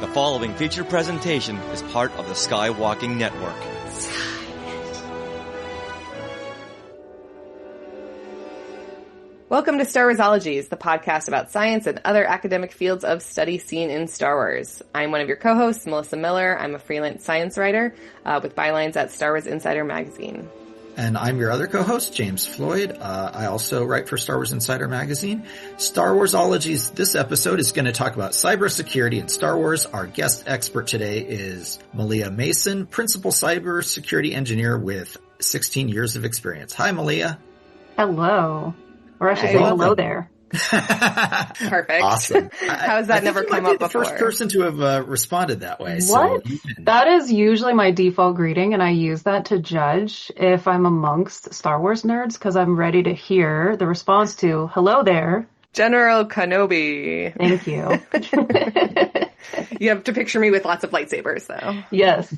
The following feature presentation is part of the Skywalking Network. Welcome to Star Warsologies, the podcast about science and other academic fields of study seen in Star Wars. I'm one of your co-hosts, Melissa Miller. I'm a freelance science writer with bylines at Star Wars Insider magazine. And I'm your other co-host, James Floyd. I also write for Star Wars Insider magazine. Star Warsologies, this episode is going to talk about cybersecurity in Star Wars. Our guest expert today is Malia Mason, principal cybersecurity engineer with 16 years of experience. Hi, Malia. Hello. Or I should say hello there. Perfect. Awesome. How has that never come up before? The first person to have responded that way. What? So that is usually my default greeting, and I use that to judge if I'm amongst Star Wars nerds, because I'm ready to hear the response to hello there. General Kenobi. Thank you. You have to picture me with lots of lightsabers, though. Yes.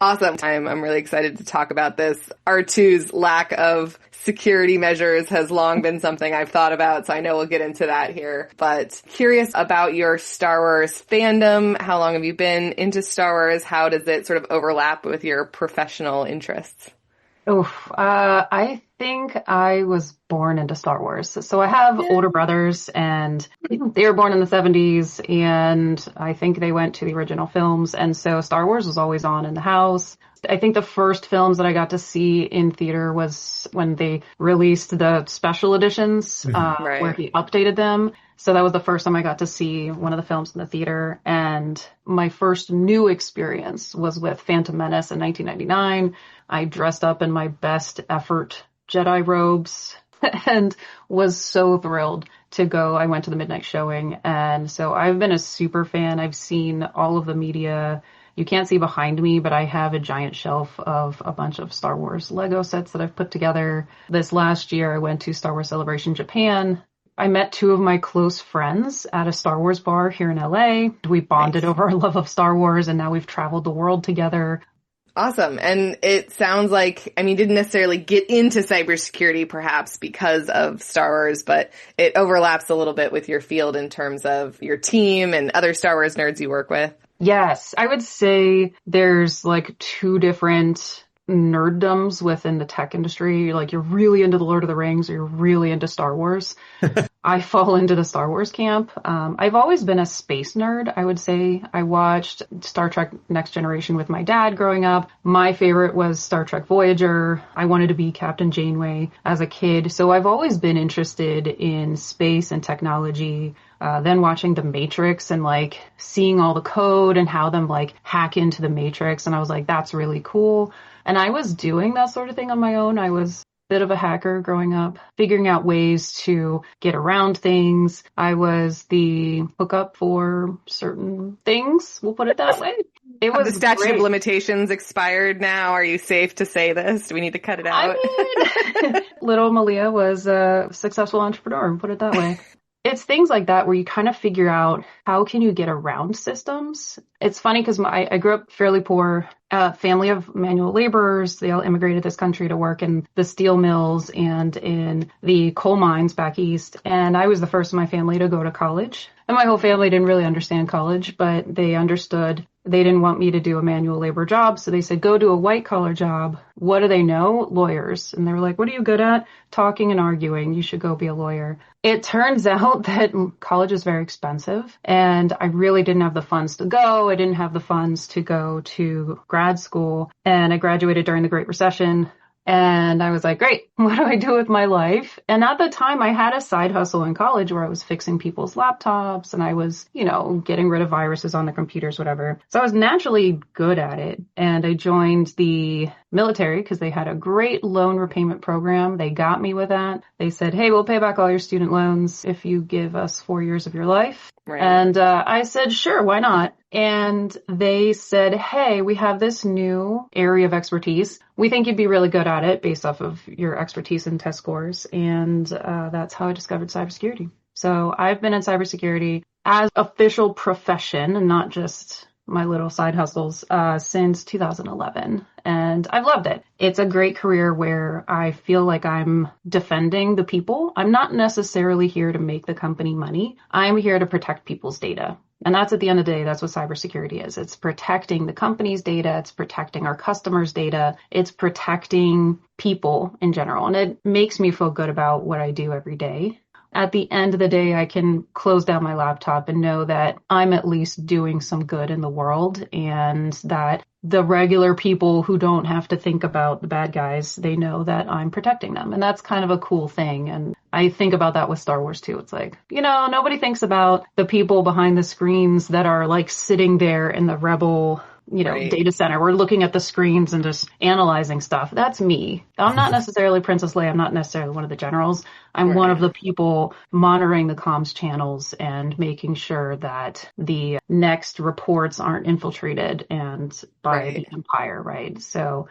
Awesome. I'm really excited to talk about this. R2's lack of security measures has long been something I've thought about, so I know we'll get into that here. But curious about your Star Wars fandom. How long have you been into Star Wars? How does it sort of overlap with your professional interests? I think I was born into Star Wars. So I have older brothers, and they were born in the 70s, and I think they went to the original films. And so Star Wars was always on in the house. I think the first films that I got to see in theater was when they released the special editions, where he updated them. So that was the first time I got to see one of the films in the theater. And my first new experience was with Phantom Menace in 1999. I dressed up in my best effort Jedi robes and was so thrilled to go. I went to the midnight showing. And so I've been a super fan. I've seen all of the media. You can't see behind me, but I have a giant shelf of a bunch of Star Wars Lego sets that I've put together. This last year, I went to Star Wars Celebration Japan. I met two of my close friends at a Star Wars bar here in LA. We bonded over our love of Star Wars, and now we've traveled the world together. Awesome. And it sounds like, you didn't necessarily get into cybersecurity perhaps because of Star Wars, but it overlaps a little bit with your field in terms of your team and other Star Wars nerds you work with. Yes, I would say there's like two different nerddoms within the tech industry. You're really into the Lord of the Rings, or you're really into Star Wars. I fall into the Star Wars camp. I've always been a space nerd, I would say. I watched Star Trek Next Generation with my dad growing up. My favorite was Star Trek Voyager. I wanted to be Captain Janeway as a kid. So I've always been interested in space and technology. Then watching The Matrix and seeing all the code and how them hack into the Matrix. And I was like, that's really cool. And I was doing that sort of thing on my own. I was a bit of a hacker growing up, figuring out ways to get around things. I was the hookup for certain things. We'll put it that way. It was the statute of limitations expired now. Are you safe to say this? Do we need to cut it out? Little Malia was a successful entrepreneur, put it that way. It's things like that where you kind of figure out how can you get around systems. It's funny because I grew up fairly poor, family of manual laborers. They all immigrated this country to work in the steel mills and in the coal mines back east. And I was the first in my family to go to college. And my whole family didn't really understand college, but they understood. They didn't want me to do a manual labor job. So they said, go do a white collar job. What do they know? Lawyers. And they were like, what are you good at? Talking and arguing. You should go be a lawyer. It turns out that college is very expensive, and I really didn't have the funds to go. I didn't have the funds to go to grad school, and I graduated during the Great Recession. And I was like, great, what do I do with my life? And at the time, I had a side hustle in college where I was fixing people's laptops, and I was, getting rid of viruses on the computers, whatever. So I was naturally good at it. And I joined the military because they had a great loan repayment program. They got me with that. They said, hey, we'll pay back all your student loans if you give us 4 years of your life. Right. And I said, sure, why not? And they said, hey, we have this new area of expertise. We think you'd be really good at it based off of your expertise and test scores. And that's how I discovered cybersecurity. So I've been in cybersecurity as official profession and not just my little side hustles since 2011. And I've loved it. It's a great career where I feel like I'm defending the people. I'm not necessarily here to make the company money. I'm here to protect people's data. And that's at the end of the day, that's what cybersecurity is. It's protecting the company's data. It's protecting our customers' data. It's protecting people in general. And it makes me feel good about what I do every day. At the end of the day, I can close down my laptop and know that I'm at least doing some good in the world, and that the regular people who don't have to think about the bad guys, they know that I'm protecting them. And that's kind of a cool thing. And I think about that with Star Wars too. It's like, nobody thinks about the people behind the screens that are like sitting there in the rebel Right. data center. We're looking at the screens and just analyzing stuff. That's me. I'm not necessarily Princess Leia. I'm not necessarily one of the generals. I'm one of the people monitoring the comms channels and making sure that the next reports aren't infiltrated and by the Empire, right? So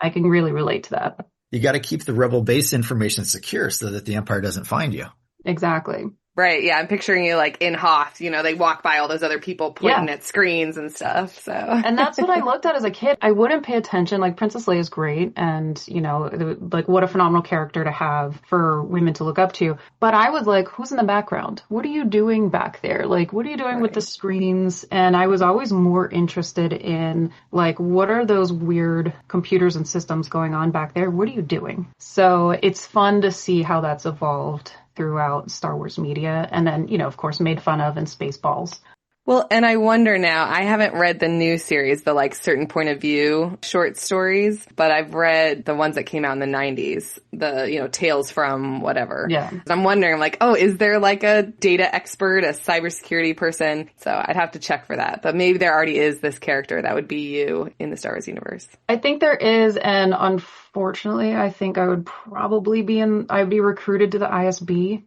I can really relate to that. You got to keep the rebel base information secure so that the Empire doesn't find you. Exactly. Right, yeah, I'm picturing you like in Hoth, they walk by all those other people pointing at screens and stuff, so. And that's what I looked at as a kid. I wouldn't pay attention, like Princess Leia is great, and, like what a phenomenal character to have for women to look up to. But I was like, who's in the background? What are you doing back there? Like, what are you doing with the screens? And I was always more interested in, like, what are those weird computers and systems going on back there? What are you doing? So it's fun to see how that's evolved throughout Star Wars media, and then, of course, made fun of in Spaceballs. Well, and I wonder now, I haven't read the new series, the like certain point of view short stories, but I've read the ones that came out in the 90s, the, Tales from whatever. Yeah. I'm wondering like, is there like a data expert, a cybersecurity person? So I'd have to check for that. But maybe there already is this character that would be you in the Star Wars universe. I think there is, and unfortunately, I think I would probably I'd be recruited to the ISB.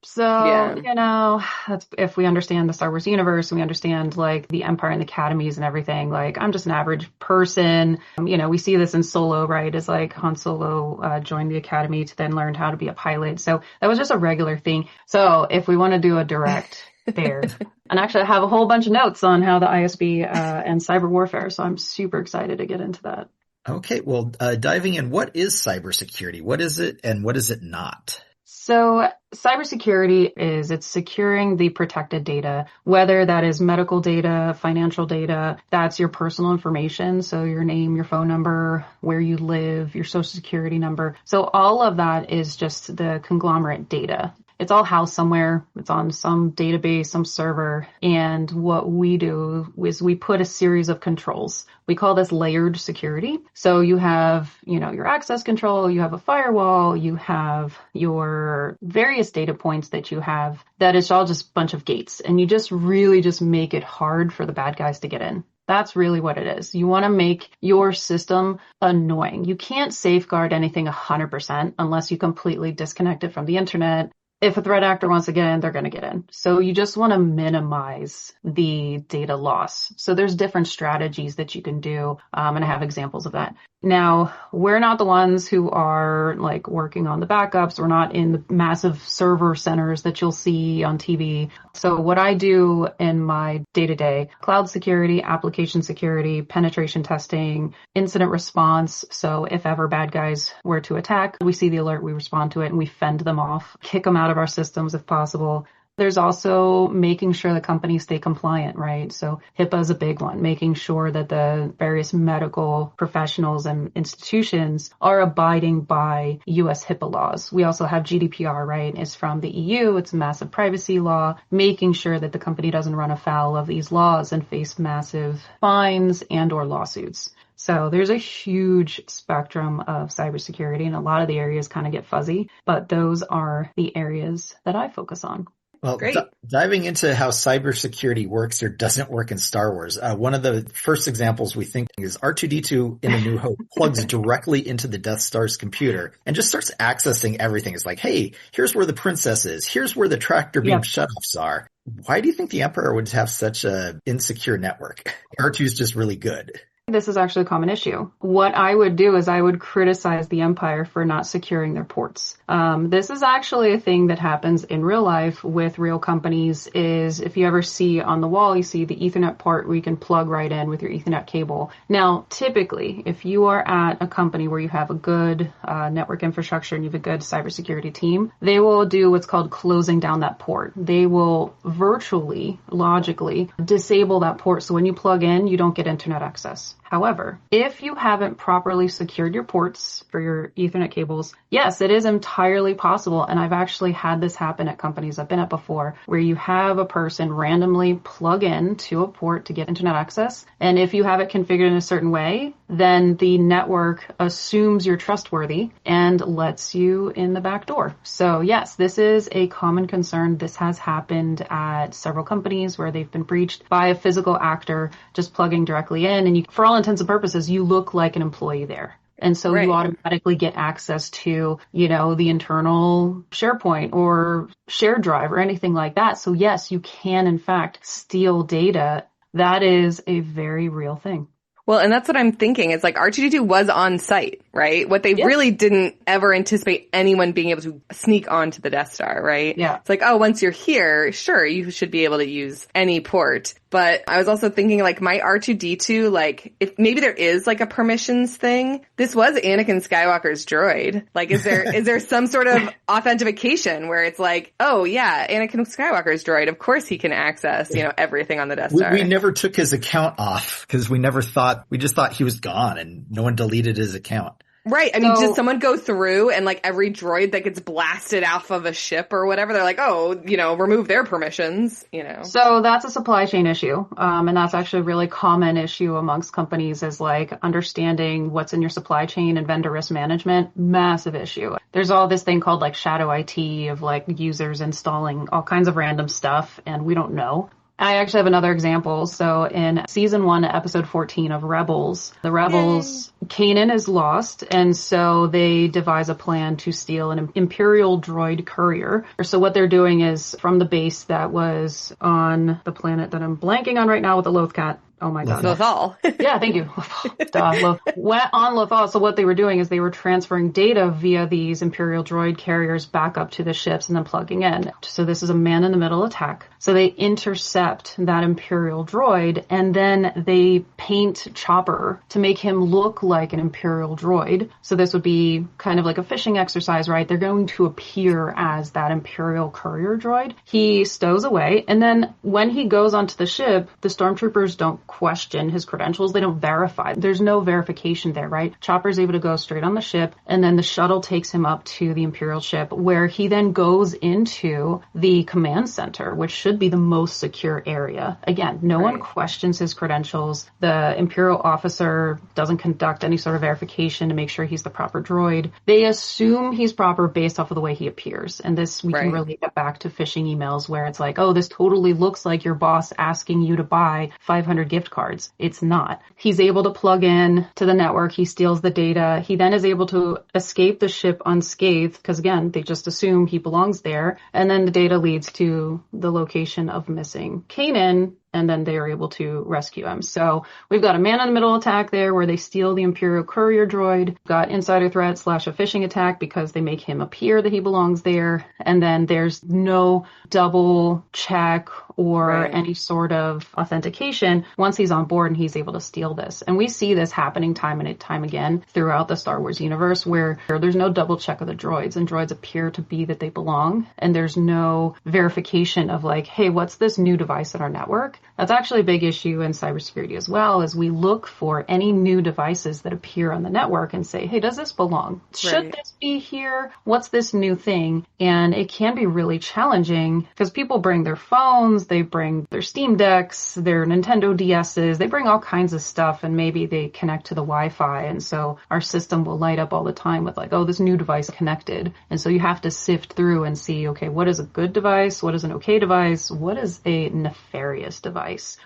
So, that's if we understand the Star Wars universe, and we understand like the Empire and the academies and everything. Like, I'm just an average person. We see this in Solo, right? It's like Han Solo joined the academy to then learn how to be a pilot. So that was just a regular thing. So if we want to do a direct there, and actually I have a whole bunch of notes on how the ISB and cyber warfare. So I'm super excited to get into that. Okay, well, diving in, what is cybersecurity? What is it and what is it not? So cybersecurity it's securing the protected data, whether that is medical data, financial data, that's your personal information. So your name, your phone number, where you live, your social security number. So all of that is just the conglomerate data. It's all housed somewhere. It's on some database, some server. And what we do is we put a series of controls. We call this layered security. So you have, your access control, you have a firewall, you have your various data points that you have. That is all just a bunch of gates. And you just really just make it hard for the bad guys to get in. That's really what it is. You want to make your system annoying. You can't safeguard anything 100% unless you completely disconnect it from the internet. If a threat actor wants to get in, they're going to get in. So you just want to minimize the data loss. So there's different strategies that you can do, and I have examples of that. Now, we're not the ones who are like working on the backups. We're not in the massive server centers that you'll see on TV. So what I do in my day-to-day, cloud security, application security, penetration testing, incident response. So if ever bad guys were to attack, we see the alert, we respond to it, and we fend them off, kick them out of our systems if possible. There's also making sure the companies stay compliant, right? So HIPAA is a big one, making sure that the various medical professionals and institutions are abiding by U.S. HIPAA laws. We also have GDPR, right? It's from the EU. It's a massive privacy law, making sure that the company doesn't run afoul of these laws and face massive fines and or lawsuits. So there's a huge spectrum of cybersecurity, and a lot of the areas kind of get fuzzy, but those are the areas that I focus on. Well, diving into how cybersecurity works or doesn't work in Star Wars, one of the first examples we think is R2-D2 in A New Hope plugs directly into the Death Star's computer and just starts accessing everything. It's like, hey, here's where the princess is. Here's where the tractor beam shutoffs are. Why do you think the Emperor would have such a insecure network? R2 is just really good. This is actually a common issue. What I would do is I would criticize the Empire for not securing their ports. This is actually a thing that happens in real life with real companies. Is if you ever see on the wall, you see the Ethernet port where you can plug right in with your Ethernet cable. Now, typically, if you are at a company where you have a good network infrastructure and you have a good cybersecurity team, they will do what's called closing down that port. They will virtually, logically, disable that port so when you plug in, you don't get internet access. However, if you haven't properly secured your ports for your Ethernet cables, yes, it is entirely possible. And I've actually had this happen at companies I've been at before, where you have a person randomly plug in to a port to get internet access. And if you have it configured in a certain way, then the network assumes you're trustworthy and lets you in the back door. So yes, this is a common concern. This has happened at several companies where they've been breached by a physical actor just plugging directly in. And for all intents and purposes, you look like an employee there. And so you automatically get access to, the internal SharePoint or shared drive or anything like that. So yes, you can in fact steal data. That is a very real thing. Well, and that's what I'm thinking. It's like R2-D2 was on site, right? What they really didn't ever anticipate anyone being able to sneak onto the Death Star, right? Yeah. It's like, oh, once you're here, sure, you should be able to use any port. But I was also thinking like my R2-D2, like if maybe there is like a permissions thing. This was Anakin Skywalker's droid. Like is there some sort of authentication where it's like, oh yeah, Anakin Skywalker's droid, of course he can access, everything on the Death Star. We never took his account off because we just thought he was gone and no one deleted his account. Right. I mean, did someone go through and like every droid that gets blasted off of a ship or whatever, they're like, oh, remove their permissions, So that's a supply chain issue. And that's actually a really common issue amongst companies is like understanding what's in your supply chain and vendor risk management. Massive issue. There's all this thing called like shadow IT of like users installing all kinds of random stuff and we don't know. I actually have another example. So in season 1, episode 14 of Rebels, Kanan is lost. And so they devise a plan to steal an Imperial droid courier. So what they're doing is from the base that was on the planet that I'm blanking on right now with the Lothcat. Oh my God. Lothal. Yeah, thank you. On Lothal. So what they were doing is they were transferring data via these Imperial droid carriers back up to the ships and then plugging in. So this is a man-in-the-middle attack. So they intercept that Imperial droid and then they paint Chopper to make him look like an Imperial droid. So this would be kind of like a phishing exercise, right? They're going to appear as that Imperial courier droid. He stows away. And then when he goes onto the ship, the stormtroopers don't question his credentials. They don't verify. There's no verification there, right? Chopper's able to go straight on the ship and then the shuttle takes him up to the Imperial ship where he then goes into the command center, which should be the most secure area. Again, no one questions his credentials. The Imperial officer doesn't conduct any sort of verification to make sure he's the proper droid. They assume he's proper based off of the way he appears. And this, we can relate that back to phishing emails where it's like, oh, this totally looks like your boss asking you to buy 500 gift cards. It's not. He's able to plug in to the network. He steals the data. He then is able to escape the ship unscathed because again, they just assume he belongs there. And then the data leads to the location of missing Kanan. And then they are able to rescue him. So we've got a man-in-the-middle attack there where they steal the Imperial courier droid. We've got insider threat / a phishing attack because they make him appear that he belongs there. And then there's no double check or any sort of authentication once he's on board and he's able to steal this. And we see this happening time and time again throughout the Star Wars universe where there's no double check of the droids and droids appear to be that they belong. And there's no verification of like, hey, what's this new device in our network? That's actually a big issue in cybersecurity as well, as we look for any new devices that appear on the network and say, hey, does this belong? Should this be here? What's this new thing? And it can be really challenging because people bring their phones, they bring their Steam Decks, their Nintendo DSs, they bring all kinds of stuff and maybe they connect to the Wi-Fi. And so our system will light up all the time with like, oh, this new device connected. And so you have to sift through and see, okay, what is a good device? What is an okay device? What is a nefarious device?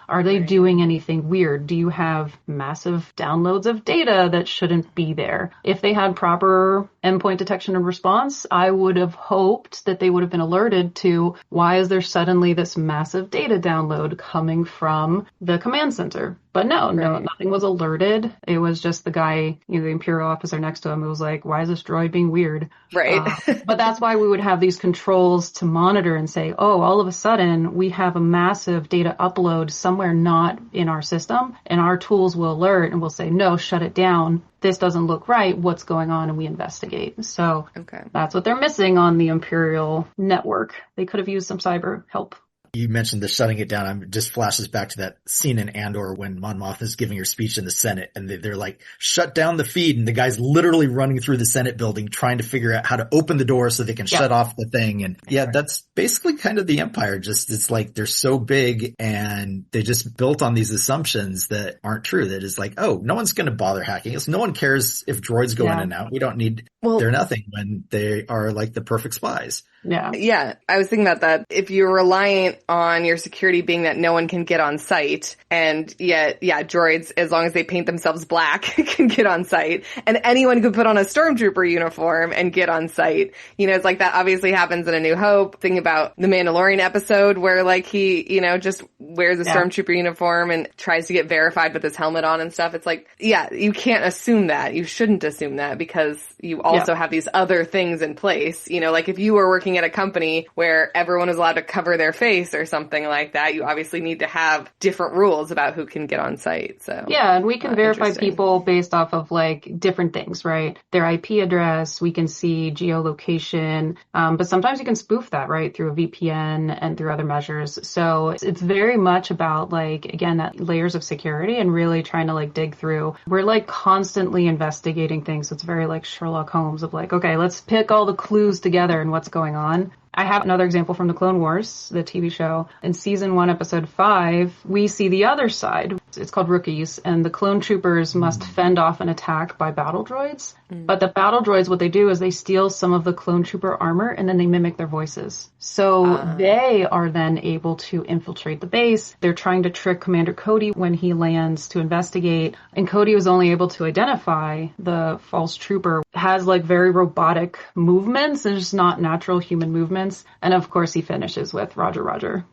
Are they doing anything weird? Do you have massive downloads of data that shouldn't be there? If they had proper endpoint detection and response, I would have hoped that they would have been alerted to why is there suddenly this massive data download coming from the command center? But no, nothing was alerted. It was just the guy, the Imperial officer next to him who was like, why is this droid being weird? Right. But that's why we would have these controls to monitor and say, oh, all of a sudden we have a massive data upload somewhere not in our system, and our tools will alert and we'll say, no, shut it down. This doesn't look right. What's going on? And we investigate. So That's what they're missing on the Imperial network. They could have used some cyber help. You mentioned the shutting it down. It just flashes back to that scene in Andor when Mon Mothma is giving her speech in the Senate, and they're like, shut down the feed. And the guy's literally running through the Senate building trying to figure out how to open the door so they can shut off the thing. And that's basically kind of the Empire. Just, it's like they're so big and they just built on these assumptions that aren't true. That is like, oh, no one's going to bother hacking us. No one cares if droids go in and out. We don't need, they're nothing when they are like the perfect spies. Yeah. I was thinking about that. If you're reliant on your security being that no one can get on site, and yet, droids, as long as they paint themselves black, can get on site, and anyone could put on a stormtrooper uniform and get on site. It's like that obviously happens in A New Hope. Think about the Mandalorian episode where like he, just wears a stormtrooper uniform and tries to get verified with his helmet on and stuff. It's like, you can't assume that. You shouldn't assume that because you also have these other things in place. Like if you were working at a company where everyone is allowed to cover their face or something like that, you obviously need to have different rules about who can get on site. So and we can verify people based off of like different things, right? Their IP address, we can see geolocation, but sometimes you can spoof that, right, through a VPN and through other measures. So it's very much about like, again, that layers of security and really trying to like dig through. We're like constantly investigating things. So it's very like Sherlock Holmes of like, okay, let's pick all the clues together and what's going on. I have another example from the Clone Wars, the TV show. In season 1, episode 5, we see the other side. It's called Rookies, and the clone troopers must fend off an attack by battle droids. But the battle droids, what they do is they steal some of the clone trooper armor and then they mimic their voices. So they are then able to infiltrate the base. They're trying to trick Commander Cody when he lands to investigate. And Cody was only able to identify the false trooper has like very robotic movements and just not natural human movements. And of course he finishes with Roger, Roger,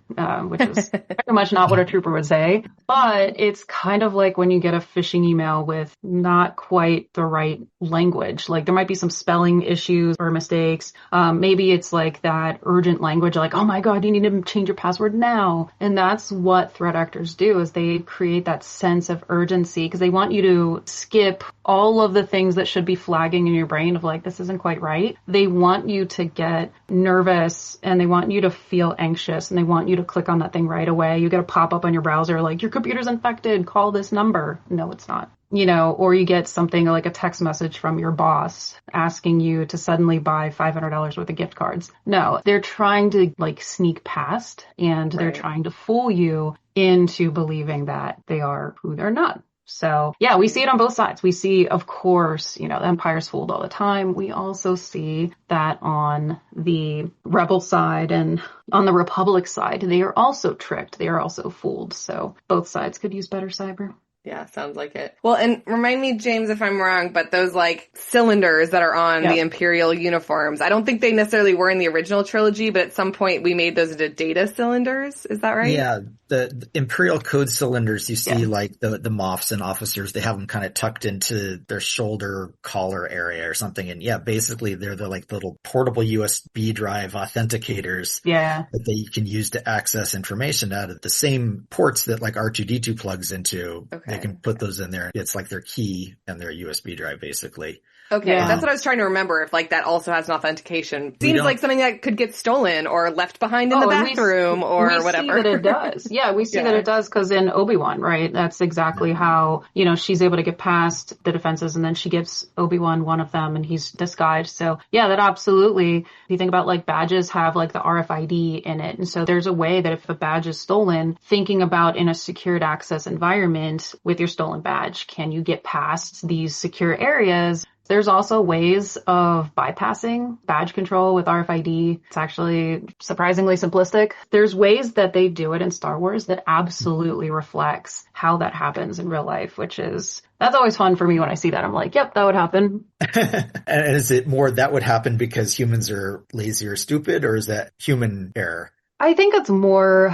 which is very much not what a trooper would say. But it's kind of like when you get a phishing email with not quite the right language. Like there might be some spelling issues or mistakes. Maybe it's like that urgent language, like, oh my God, you need to change your password now. And that's what threat actors do, is they create that sense of urgency because they want you to skip all of the things that should be flagging in your brain of like, this isn't quite right. They want you to get nervous and they want you to feel anxious and they want you to click on that thing right away. You get a pop-up on your browser like, your computer's infected, call this number. No, it's not. Or you get something like a text message from your boss asking you to suddenly buy $500 worth of gift cards. No, they're trying to like sneak past and they're trying to fool you into believing that they are who they're not. So yeah, we see it on both sides. We see, of course, the Empire's fooled all the time. We also see that on the Rebel side and on the Republic side, they are also tricked. They are also fooled. So both sides could use better cyber. Yeah, sounds like it. Well, and remind me, James, if I'm wrong, but those like cylinders that are on the Imperial uniforms, I don't think they necessarily were in the original trilogy, but at some point we made those into data cylinders. Is that right? Yeah, the Imperial code cylinders, you see like the Moffs and officers, they have them kind of tucked into their shoulder collar area or something. And yeah, basically they're the like little portable USB drive authenticators that they can use to access information out of the same ports that like R2-D2 plugs into. They can put those in there. It's like their key and their USB drive, basically. Okay, that's what I was trying to remember, if like that also has an authentication. Seems like something that could get stolen or left behind in the bathroom or whatever. We see that it does. Yeah, we see that it does because in Obi-Wan, right? That's exactly how, she's able to get past the defenses and then she gives Obi-Wan one of them and he's disguised. So yeah, that absolutely, if you think about like badges have like the RFID in it. And so there's a way that if a badge is stolen, thinking about in a secured access environment with your stolen badge, can you get past these secure areas? There's also ways of bypassing badge control with RFID. It's actually surprisingly simplistic. There's ways that they do it in Star Wars that absolutely reflects how that happens in real life, that's always fun for me when I see that. I'm like, yep, that would happen. And is it more that would happen because humans are lazy or stupid, or is that human error? I think it's more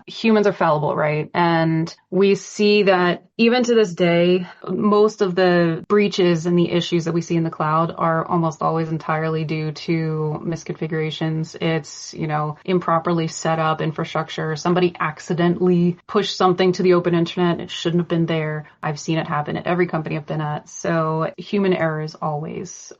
humans are fallible, right? And we see that even to this day, most of the breaches and the issues that we see in the cloud are almost always entirely due to misconfigurations. It's, improperly set up infrastructure. Somebody accidentally pushed something to the open internet. It shouldn't have been there. I've seen it happen at every company I've been at. So human error is always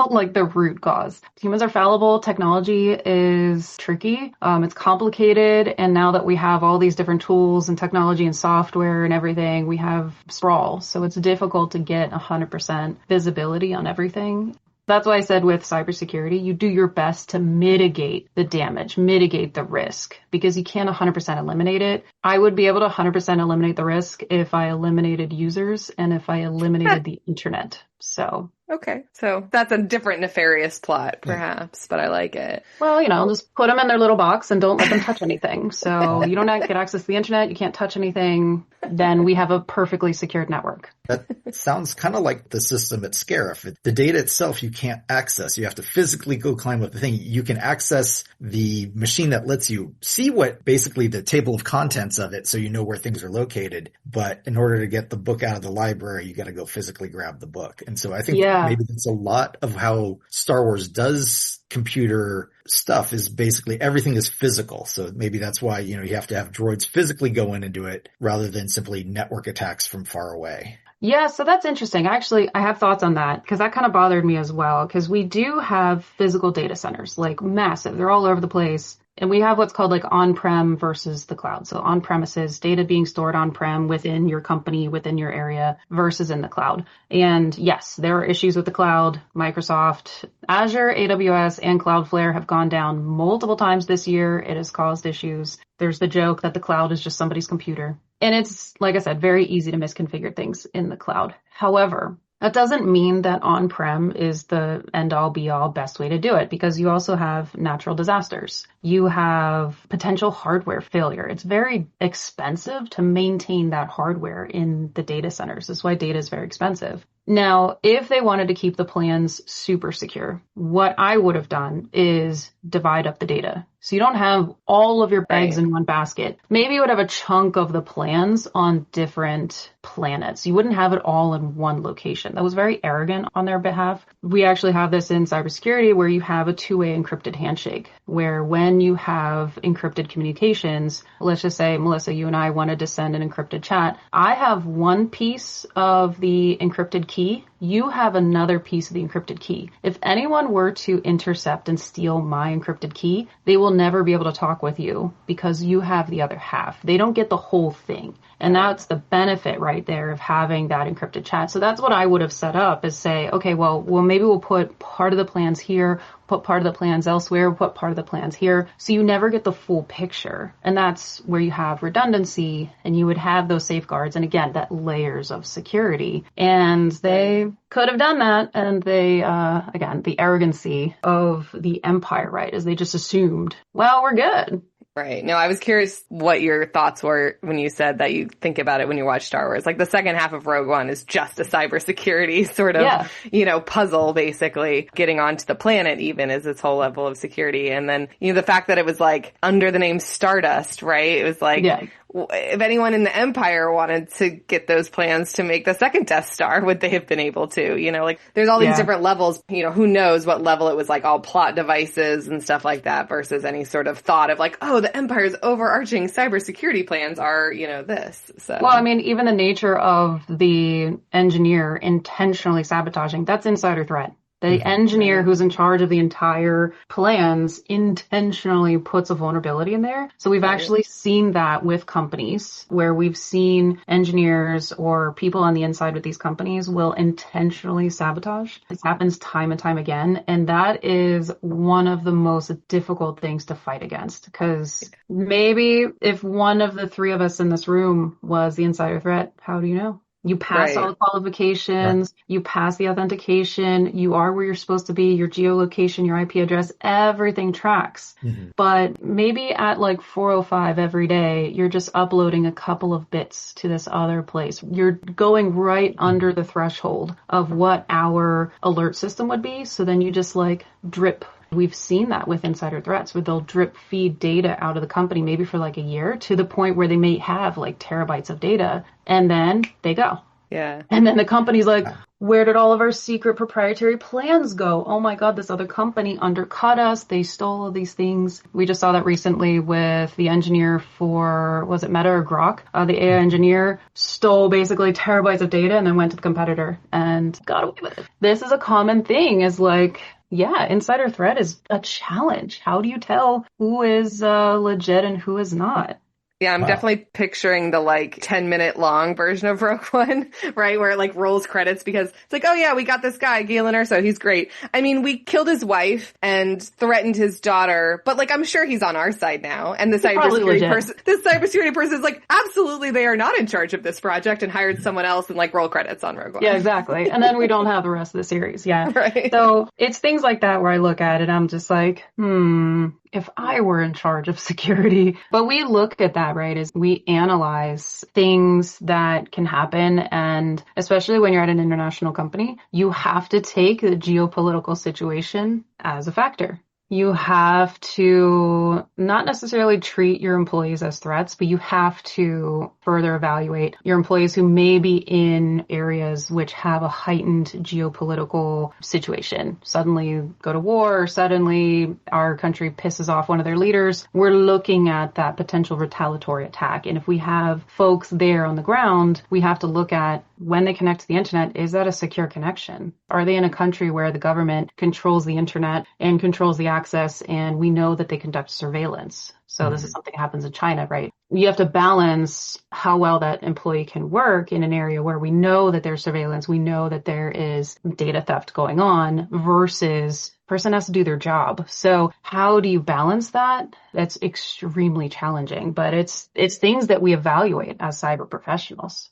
like the root cause. Humans are fallible. Technology is tricky. It's complicated. And now that we have all these different tools and technology and software and everything, we have sprawl. So it's difficult to get 100% visibility on everything. That's why I said with cybersecurity, you do your best to mitigate the damage, mitigate the risk, because you can't 100% eliminate it. I would be able to 100% eliminate the risk if I eliminated users and if I eliminated the internet. So. Okay. So that's a different nefarious plot, perhaps, but I like it. Well, just put them in their little box and don't let them touch anything. So you don't get access to the internet. You can't touch anything. Then we have a perfectly secured network. That sounds kind of like the system at Scarif. The data itself you can't access. You have to physically go climb up the thing. You can access the machine that lets you see what basically the table of contents of it so you know where things are located. But in order to get the book out of the library, you got to go physically grab the book. And so I think maybe that's a lot of how Star Wars does computer stuff is basically everything is physical. So maybe that's why, you have to have droids physically go in and do it rather than simply network attacks from far away. Yeah, so that's interesting. Actually, I have thoughts on that because that kind of bothered me as well, because we do have physical data centers, like massive. They're all over the place. And we have what's called like on-prem versus the cloud. So on-premises, data being stored on-prem within your company, within your area versus in the cloud. And yes, there are issues with the cloud. Microsoft, Azure, AWS, and Cloudflare have gone down multiple times this year. It has caused issues. There's the joke that the cloud is just somebody's computer. And it's, like I said, very easy to misconfigure things in the cloud. However, that doesn't mean that on-prem is the end-all be-all best way to do it, because you also have natural disasters. You have potential hardware failure. It's very expensive to maintain that hardware in the data centers. That's why data is very expensive. Now, if they wanted to keep the plans super secure, what I would have done is divide up the data. So you don't have all of your eggs in one basket. Maybe you would have a chunk of the plans on different planets. You wouldn't have it all in one location. That was very arrogant on their behalf. We actually have this in cybersecurity where you have a two-way encrypted handshake, where when you have encrypted communications, let's just say, Melissa, you and I wanted to send an encrypted chat. I have one piece of the encrypted key. You have another piece of the encrypted key. If anyone were to intercept and steal my encrypted key, they will never be able to talk with you because you have the other half. They don't get the whole thing. And that's the benefit right there of having that encrypted chat. So that's what I would have set up, is say, okay, well, maybe we'll put part of the plans here, put part of the plans elsewhere, put part of the plans here. So you never get the full picture. And that's where you have redundancy and you would have those safeguards. And again, that layers of security. And they could have done that. And they, again, the arrogancy of the empire, right, is they just assumed, well, we're good. Right. No, I was curious what your thoughts were when you said that you think about it when you watch Star Wars. Like the second half of Rogue One is just a cybersecurity sort of, puzzle, basically. Getting onto the planet even is its whole level of security. And then, the fact that it was like under the name Stardust, right? It was like, if anyone in the Empire wanted to get those plans to make the second Death Star, would they have been able to? There's all these different levels. Who knows what level it was, like all plot devices and stuff like that versus any sort of thought of like, oh, the Empire's overarching cybersecurity plans are, this. So. Well, I mean, even the nature of the engineer intentionally sabotaging, that's insider threat. The engineer who's in charge of the entire plans intentionally puts a vulnerability in there. So we've actually seen that with companies where we've seen engineers or people on the inside with these companies will intentionally sabotage. This happens time and time again. And that is one of the most difficult things to fight against, because maybe if one of the three of us in this room was the insider threat, how do you know? You pass all the qualifications, you pass the authentication, you are where you're supposed to be, your geolocation, your IP address, everything tracks. But maybe at like 4:05 every day, you're just uploading a couple of bits to this other place. You're going right under the threshold of what our alert system would be. So then you just like drip We've seen that with insider threats where they'll drip feed data out of the company, maybe for like a year, to the point where they may have like terabytes of data, and then they go. Yeah. And then the company's like, where did all of our secret proprietary plans go? Oh my God, this other company undercut us. They stole all these things. We just saw that recently with the engineer for, was it Meta or Grok? The AI engineer stole basically terabytes of data and then went to the competitor and got away with it. This is a common thing, is like, yeah, insider threat is a challenge. How do you tell who is legit and who is not? Yeah, I'm definitely picturing the like 10-minute long version of Rogue One, right? Where it like rolls credits because it's like, oh yeah, we got this guy, Galen Erso, he's great. I mean, we killed his wife and threatened his daughter, but like I'm sure he's on our side now. And the cybersecurity person is like, absolutely, they are not in charge of this project, and hired someone else, and like roll credits on Rogue One. Yeah, exactly. And then we don't have the rest of the series. Yeah. Right. So it's things like that where I look at it, I'm just like, if I were in charge of security. But we look at that, right, as we analyze things that can happen. And especially when you're at an international company, you have to take the geopolitical situation as a factor. You have to not necessarily treat your employees as threats, but you have to further evaluate your employees who may be in areas which have a heightened geopolitical situation. Suddenly go to war, or suddenly our country pisses off one of their leaders. We're looking at that potential retaliatory attack. And if we have folks there on the ground, we have to look at, when they connect to the internet, is that a secure connection? Are they in a country where the government controls the internet and controls the access, and we know that they conduct surveillance? So this is something that happens in China, right? You have to balance how well that employee can work in an area where we know that there's surveillance, we know that there is data theft going on, versus person has to do their job. So how do you balance that? That's extremely challenging, but it's things that we evaluate as cyber professionals.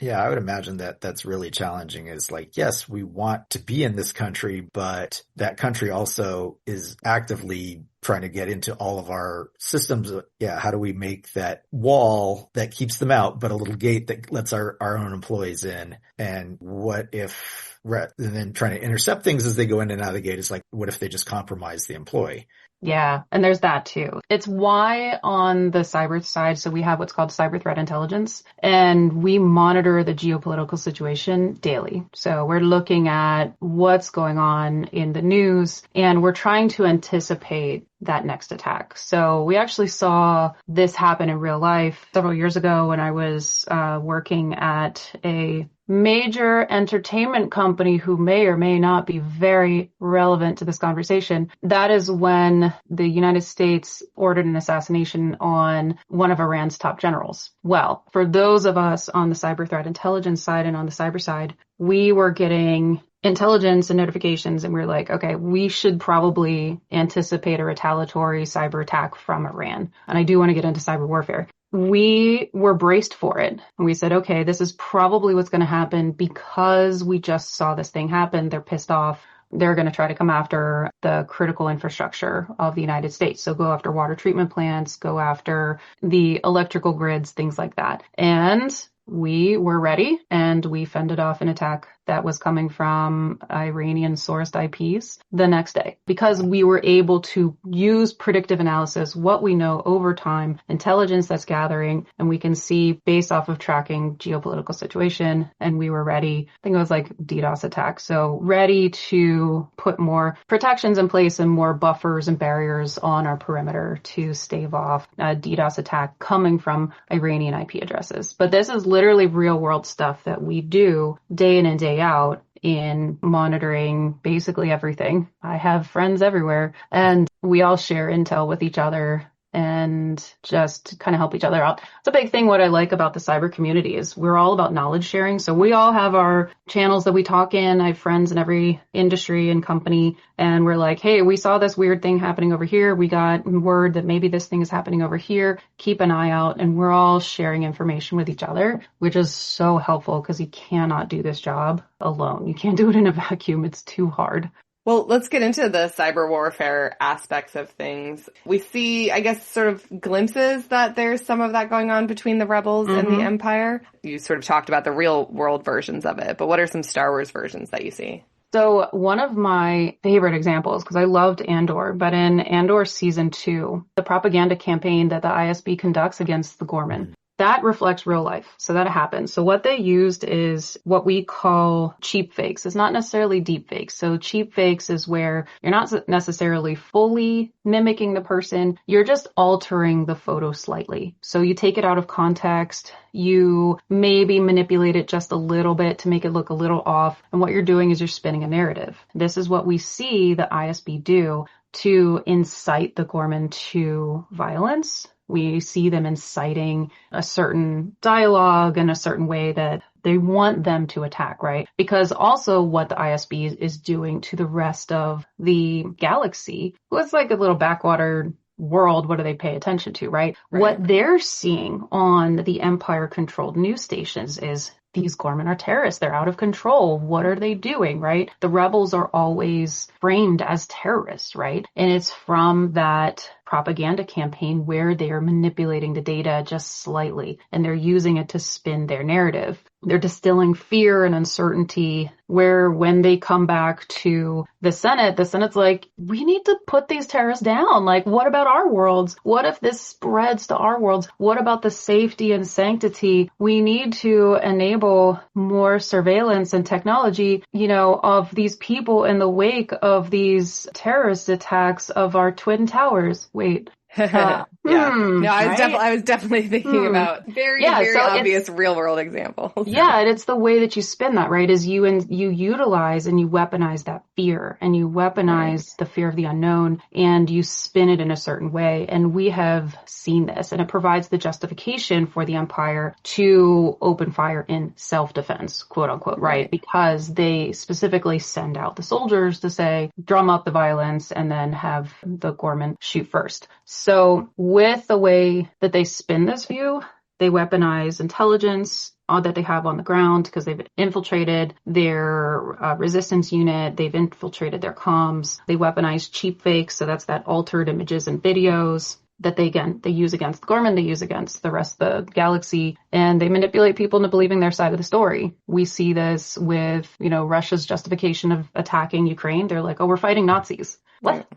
Yeah, I would imagine that that's really challenging. Is like, yes, we want to be in this country, but that country also is actively trying to get into all of our systems. Yeah, how do we make that wall that keeps them out, but a little gate that lets our own employees in? And what if, and then trying to intercept things as they go in and out of the gate, is like, what if they just compromise the employee? Yeah, and there's that too. It's why on the cyber side, so we have what's called cyber threat intelligence, and we monitor the geopolitical situation daily. So we're looking at what's going on in the news, and we're trying to anticipate that next attack. So we actually saw this happen in real life several years ago when I was working at a major entertainment company who may or may not be very relevant to this conversation. That is when the United States ordered an assassination on one of Iran's top generals. Well, for those of us on the cyber threat intelligence side and on the cyber side, we were getting intelligence and notifications, and we were like, okay, we should probably anticipate a retaliatory cyber attack from Iran. And I do want to get into cyber warfare. We were braced for it. And we said, okay, this is probably what's going to happen because we just saw this thing happen. They're pissed off. They're going to try to come after the critical infrastructure of the United States. So go after water treatment plants, go after the electrical grids, things like that. And we were ready, and we fended off an attack that was coming from Iranian-sourced IPs the next day, because we were able to use predictive analysis, what we know over time, intelligence that's gathering, and we can see based off of tracking geopolitical situation, and we were ready. I think it was like DDoS attack. So ready to put more protections in place and more buffers and barriers on our perimeter to stave off a DDoS attack coming from Iranian IP addresses. But this is literally real world stuff that we do day in and day out in monitoring basically everything. I have friends everywhere, and we all share intel with each other and just kind of help each other out. It's a big thing. What I like about the cyber community is we're all about knowledge sharing. So we all have our channels that we talk in. I have friends in every industry and company, and we're like, hey, we saw this weird thing happening over here. We got word that maybe this thing is happening over here. Keep an eye out. And we're all sharing information with each other, which is so helpful because you cannot do this job alone. You can't do it in a vacuum. It's too hard. Well, let's get into the cyber warfare aspects of things. We see, I guess, sort of glimpses that there's some of that going on between the rebels and the Empire. You sort of talked about the real world versions of it, but what are some Star Wars versions that you see? So one of my favorite examples, because I loved Andor, but in Andor season 2, the propaganda campaign that the ISB conducts against the Gorman, that reflects real life. So that happens. So what they used is what we call cheap fakes. It's not necessarily deep fakes. So cheap fakes is where you're not necessarily fully mimicking the person. You're just altering the photo slightly. So you take it out of context. You maybe manipulate it just a little bit to make it look a little off. And what you're doing is you're spinning a narrative. This is what we see the ISB do to incite the Gorman to violence. We see them inciting a certain dialogue in a certain way that they want them to attack, right? Because also what the ISB is doing to the rest of the galaxy, well, it's like a little backwater world. What do they pay attention to, right? What they're seeing on the Empire-controlled news stations is these Gorman are terrorists. They're out of control. What are they doing, right? The rebels are always framed as terrorists, right? And it's from that propaganda campaign where they are manipulating the data just slightly and they're using it to spin their narrative. They're distilling fear and uncertainty where when they come back to the Senate's like, we need to put these terrorists down. Like, what about our worlds? What if this spreads to our worlds? What about the safety and sanctity? We need to enable more surveillance and technology, of these people in the wake of these terrorist attacks of our twin towers. Wait. Yeah. No, I was definitely thinking about very obvious real world examples. Yeah, and it's the way that you spin that, right? Is you utilize and you weaponize that fear and you weaponize the fear of the unknown and you spin it in a certain way. And we have seen this and it provides the justification for the Empire to open fire in self-defense, quote unquote, right? Because they specifically send out the soldiers to say, drum up the violence and then have the Gorman shoot first. So with the way that they spin this view, they weaponize intelligence that they have on the ground because they've infiltrated their resistance unit. They've infiltrated their comms. They weaponize cheap fakes. So that's that altered images and videos that they use against the Gorman, they use against the rest of the galaxy, and they manipulate people into believing their side of the story. We see this with, Russia's justification of attacking Ukraine. They're like, oh, we're fighting Nazis. What?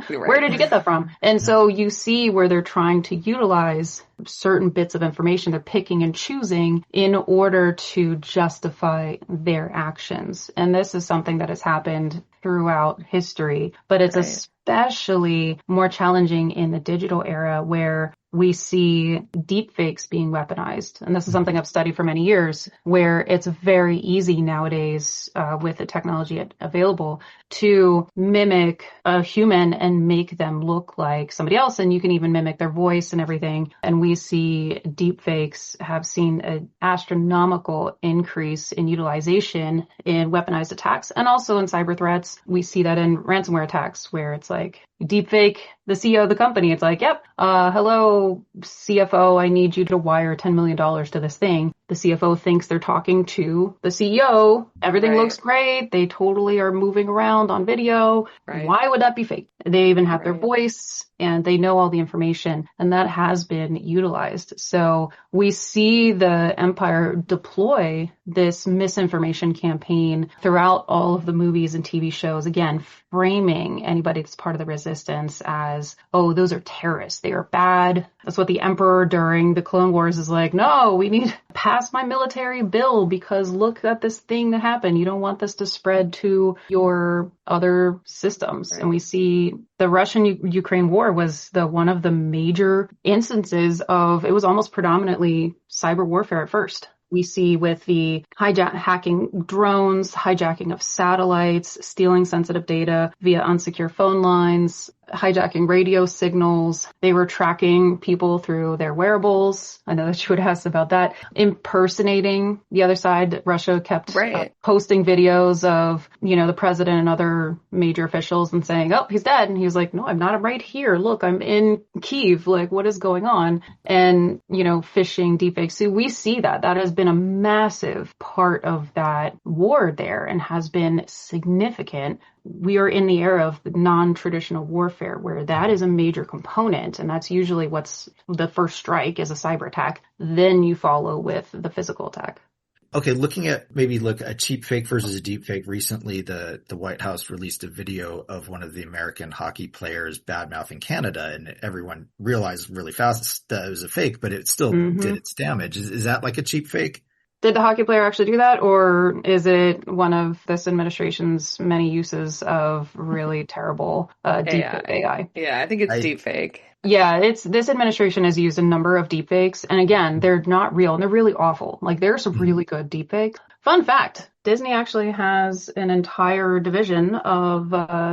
Where did you get that from? And so you see where they're trying to utilize certain bits of information they're picking and choosing in order to justify their actions. And this is something that has happened throughout history, but it's especially more challenging in the digital era where we see deepfakes being weaponized. And this is something I've studied for many years, where it's very easy nowadays with the technology available to mimic a human and make them look like somebody else. And you can even mimic their voice and everything. And we see deepfakes have seen an astronomical increase in utilization in weaponized attacks and also in cyber threats. We see that in ransomware attacks where it's like, deepfake the CEO of the company. It's like, yep, hello, CFO, I need you to wire $10 million to this thing. The CFO thinks they're talking to the CEO. Everything looks great. They totally are moving around on video. Why would that be fake? They even have their voice and they know all the information, and that has been utilized. So we see the Empire deploy this misinformation campaign throughout all of the movies and TV shows, again, framing anybody that's part of the resistance as, oh, those are terrorists. They are bad. That's what the Emperor during the Clone Wars is like, no, we need to pass my military bill because look at this thing that happened. You don't want this to spread to your other systems. And we see the Russian-Ukraine war was one of the major instances of, it was almost predominantly cyber warfare at first. We see with the hacking drones, hijacking of satellites, stealing sensitive data via unsecure phone lines, hijacking radio signals. They were tracking people through their wearables. I know that you would ask about that. Impersonating the other side. Russia kept posting videos of, the president and other major officials and saying, oh, he's dead. And he was like, no, I'm not. I'm right here. Look, I'm in Kyiv. Like, what is going on? And, phishing, deepfakes. So we see that. That has been a massive part of that war there and has been significant. We are in the era of non-traditional warfare where that is a major component, and that's usually what's the first strike is a cyber attack. Then you follow with the physical attack. Okay, look at cheap fake versus a deep fake. Recently, the White House released a video of one of the American hockey players bad-mouthing Canada, and everyone realized really fast that it was a fake, but it still did its damage. Is that like a cheap fake? Did the hockey player actually do that, or is it one of this administration's many uses of really terrible deepfake AI? Yeah, I think it's deepfake. Yeah, this administration has used a number of deepfakes, and again, they're not real, and they're really awful. Like, there are some really good deepfakes. Fun fact, Disney actually has an entire division of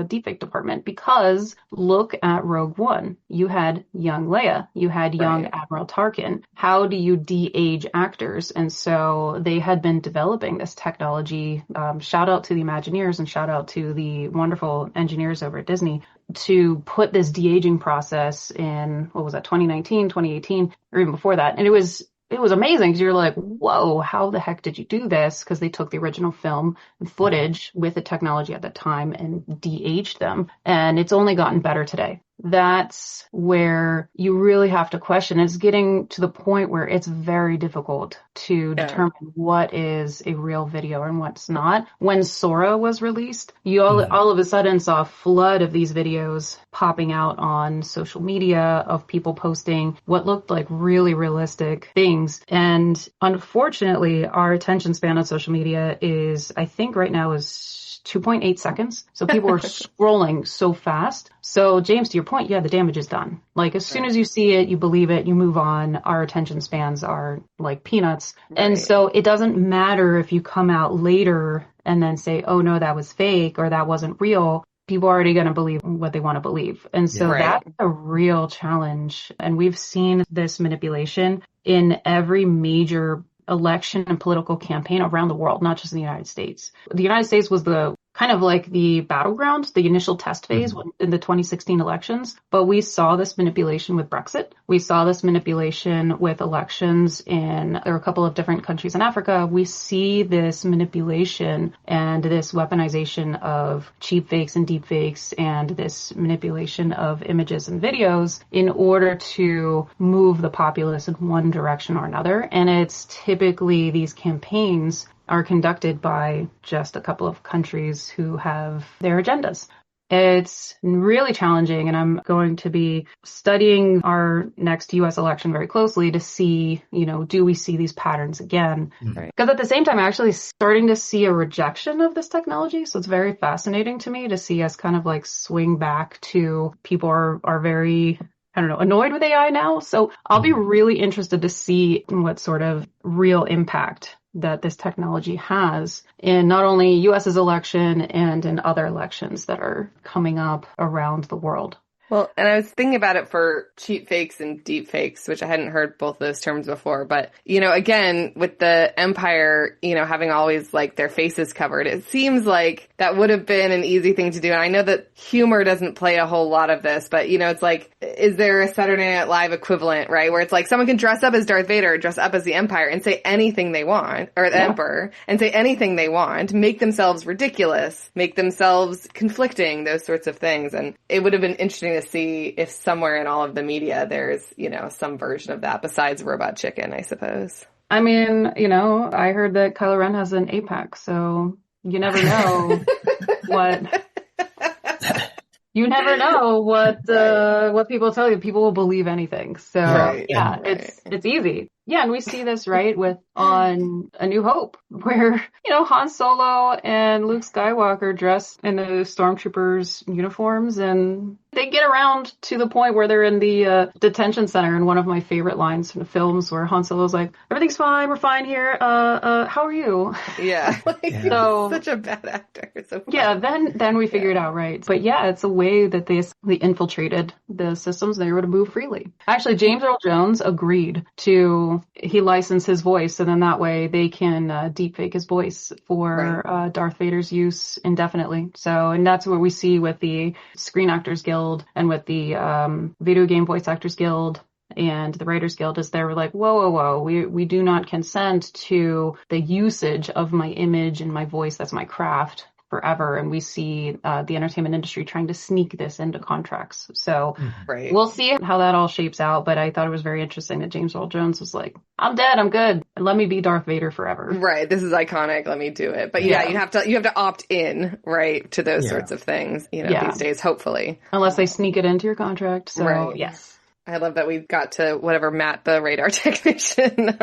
deepfake department, because look at Rogue One. You had young Leia, you had young Admiral Tarkin. How do you de-age actors? And so they had been developing this technology. Shout out to the Imagineers and shout out to the wonderful engineers over at Disney to put this de-aging process in, 2019, 2018, or even before that. And it was amazing, because you're like, whoa, how the heck did you do this? Because they took the original film and footage with the technology at the time and de-aged them. And it's only gotten better today. That's where you really have to question. It's getting to the point where it's very difficult to determine what is a real video and what's not. When Sora was released, you all of a sudden saw a flood of these videos popping out on social media of people posting what looked like really realistic things. And unfortunately, our attention span on social media is, I think right now is 2.8 seconds. So people are scrolling so fast. So James, to your point, the damage is done. Like, as soon as you see it, you believe it, you move on. Our attention spans are like peanuts. Right. And so it doesn't matter if you come out later and then say, oh no, that was fake or that wasn't real. People are already going to believe what they want to believe. And so that's a real challenge. And we've seen this manipulation in every major election and political campaign around the world, not just in the United States. The United States was the kind of like the battleground, the initial test phase in the 2016 elections. But we saw this manipulation with Brexit. We saw this manipulation with elections there are a couple of different countries in Africa. We see this manipulation and this weaponization of cheap fakes and deep fakes and this manipulation of images and videos in order to move the populace in one direction or another. And it's typically these campaigns are conducted by just a couple of countries who have their agendas. It's really challenging, and I'm going to be studying our next U.S. election very closely to see, do we see these patterns again? Because at the same time, I'm actually starting to see a rejection of this technology. So it's very fascinating to me to see us kind of like swing back to people are very, annoyed with AI now. So I'll be really interested to see what sort of real impact that this technology has in not only US's election and in other elections that are coming up around the world. Well, and I was thinking about it for cheap fakes and deep fakes, which I hadn't heard both those terms before. But, again, with the Empire, having always like their faces covered, it seems like that would have been an easy thing to do. And I know that humor doesn't play a whole lot of this, but, it's like, is there a Saturday Night Live equivalent, right? Where it's like someone can dress up as Darth Vader, dress up as the Empire and say anything they want, or the Emperor, and say anything they want, make themselves ridiculous, make themselves conflicting, those sorts of things. And it would have been interesting to see if somewhere in all of the media there's, some version of that besides Robot Chicken, I suppose. I mean, I heard that Kylo Ren has an APAC, so you never know what people tell you. People will believe anything. So it's easy. Yeah, and we see this, right, on A New Hope, where, Han Solo and Luke Skywalker dress in the stormtroopers' uniforms, and they get around to the point where they're in the detention center. And one of my favorite lines from the films where Han Solo's like, everything's fine, we're fine here, how are you? Yeah, so, such a bad actor. So yeah, then we figure it out, right? But yeah, it's a way that they infiltrated the systems. They were able to move freely. Actually, James Earl Jones agreed he licensed his voice, so then that way they can deepfake his voice for Darth Vader's use indefinitely. So, and that's what we see with the Screen Actors Guild and with the Video Game Voice Actors Guild and the Writers Guild, is they were like, whoa, we do not consent to the usage of my image and my voice, that's my craft, forever. And we see the entertainment industry trying to sneak this into contracts. So Right. we'll see how that all shapes out. But I thought it was very interesting that James Earl Jones was like, I'm dead, I'm good. Let me be Darth Vader forever. Right. This is iconic. Let me do it. But yeah, you have to opt in, right, to those sorts of things, these days, hopefully. Unless they sneak it into your contract. So Right. yes. I love that we got to whatever Matt, the radar technician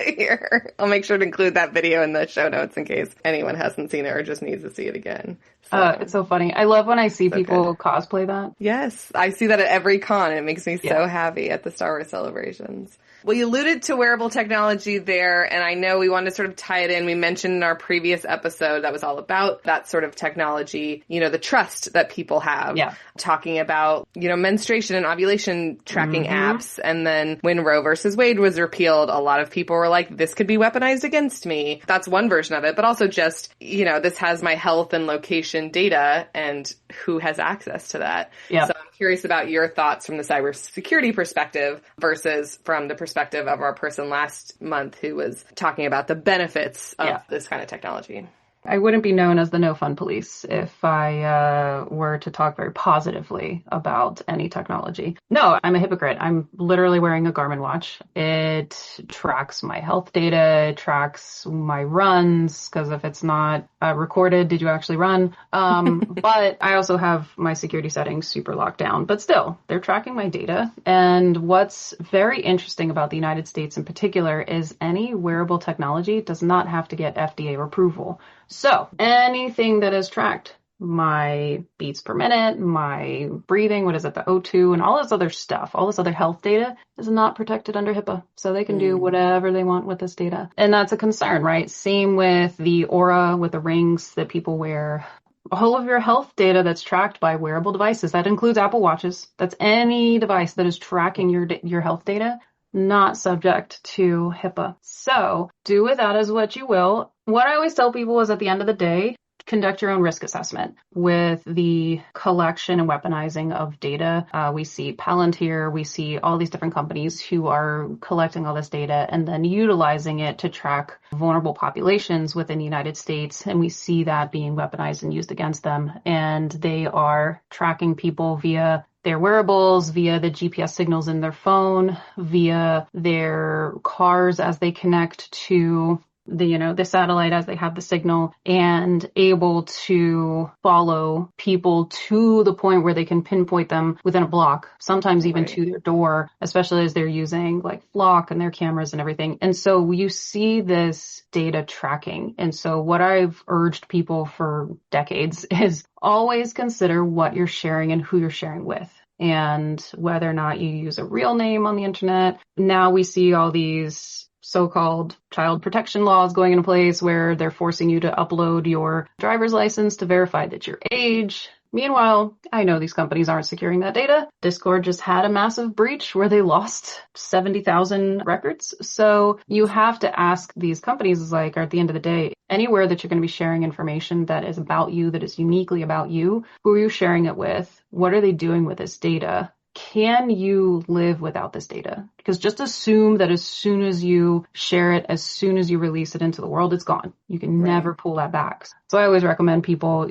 here. I'll make sure to include that video in the show notes in case anyone hasn't seen it or just needs to see it again. So, it's so funny. I love when I see people cosplay that. yes, I see that at every con. It makes me so happy at the Star Wars celebrations. Well, you alluded to wearable technology there, and I know we wanted to sort of tie it in. We mentioned in our previous episode that was all about that sort of technology, the trust that people have. Yeah. Talking about, menstruation and ovulation tracking apps. And then when Roe versus Wade was repealed, a lot of people were like, this could be weaponized against me. That's one version of it, but also just, this has my health and location data and who has access to that. Yeah. So I'm curious about your thoughts from the cybersecurity perspective versus from the perspective of our person last month who was talking about the benefits of this kind of technology. I wouldn't be known as the no fun police if I were to talk very positively about any technology. No, I'm a hypocrite. I'm literally wearing a Garmin watch. It tracks my health data, it tracks my runs, because if it's not recorded, did you actually run? But I also have my security settings super locked down. But still, they're tracking my data. And what's very interesting about the United States in particular is any wearable technology does not have to get FDA approval. So anything that is tracked, my beats per minute, my breathing, the O2 and all this other stuff, all this other health data is not protected under HIPAA. So they can do whatever they want with this data. And that's a concern, right? Same with the Aura, with the rings that people wear. All of your health data that's tracked by wearable devices, that includes Apple Watches. That's any device that is tracking your health data, not subject to HIPAA. So do with that as what you will. What I always tell people is at the end of the day, conduct your own risk assessment with the collection and weaponizing of data. We see Palantir, we see all these different companies who are collecting all this data and then utilizing it to track vulnerable populations within the United States. And we see that being weaponized and used against them. And they are tracking people via their wearables, via the GPS signals in their phone, via their cars as they connect to the satellite as they have the signal, and able to follow people to the point where they can pinpoint them within a block, sometimes even to their door, especially as they're using like Flock and their cameras and everything. And so you see this data tracking. And so what I've urged people for decades is always consider what you're sharing and who you're sharing with, and whether or not you use a real name on the internet. Now we see all these so-called child protection laws going into place where they're forcing you to upload your driver's license to verify that your age. Meanwhile, I know these companies aren't securing that data. Discord just had a massive breach where they lost 70,000 records. So you have to ask these companies, at the end of the day, anywhere that you're going to be sharing information that is about you, that is uniquely about you, who are you sharing it with? What are they doing with this data? Can you live without this data? Because just assume that as soon as you share it, as soon as you release it into the world, it's gone. You can never pull that back. So I always recommend people,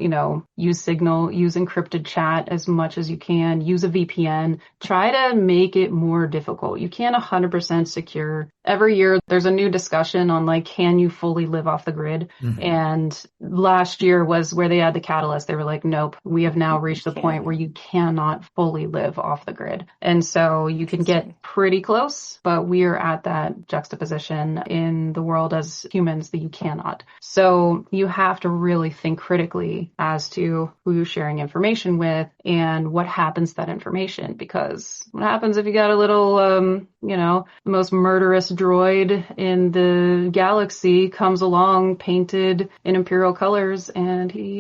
use Signal, use encrypted chat as much as you can, use a VPN, try to make it more difficult. You can't 100% secure. Every year there's a new discussion on can you fully live off the grid? Mm-hmm. And last year was where they had the catalyst. They were like, nope, we have now reached the point where you cannot fully live off the grid. And so you can get pretty close, but we are at that juxtaposition in the world as humans that you cannot. So you have to really think critically as to who you're sharing information with and what happens to that information. Because what happens if you got a little, the most murderous droid in the galaxy comes along painted in Imperial colors and he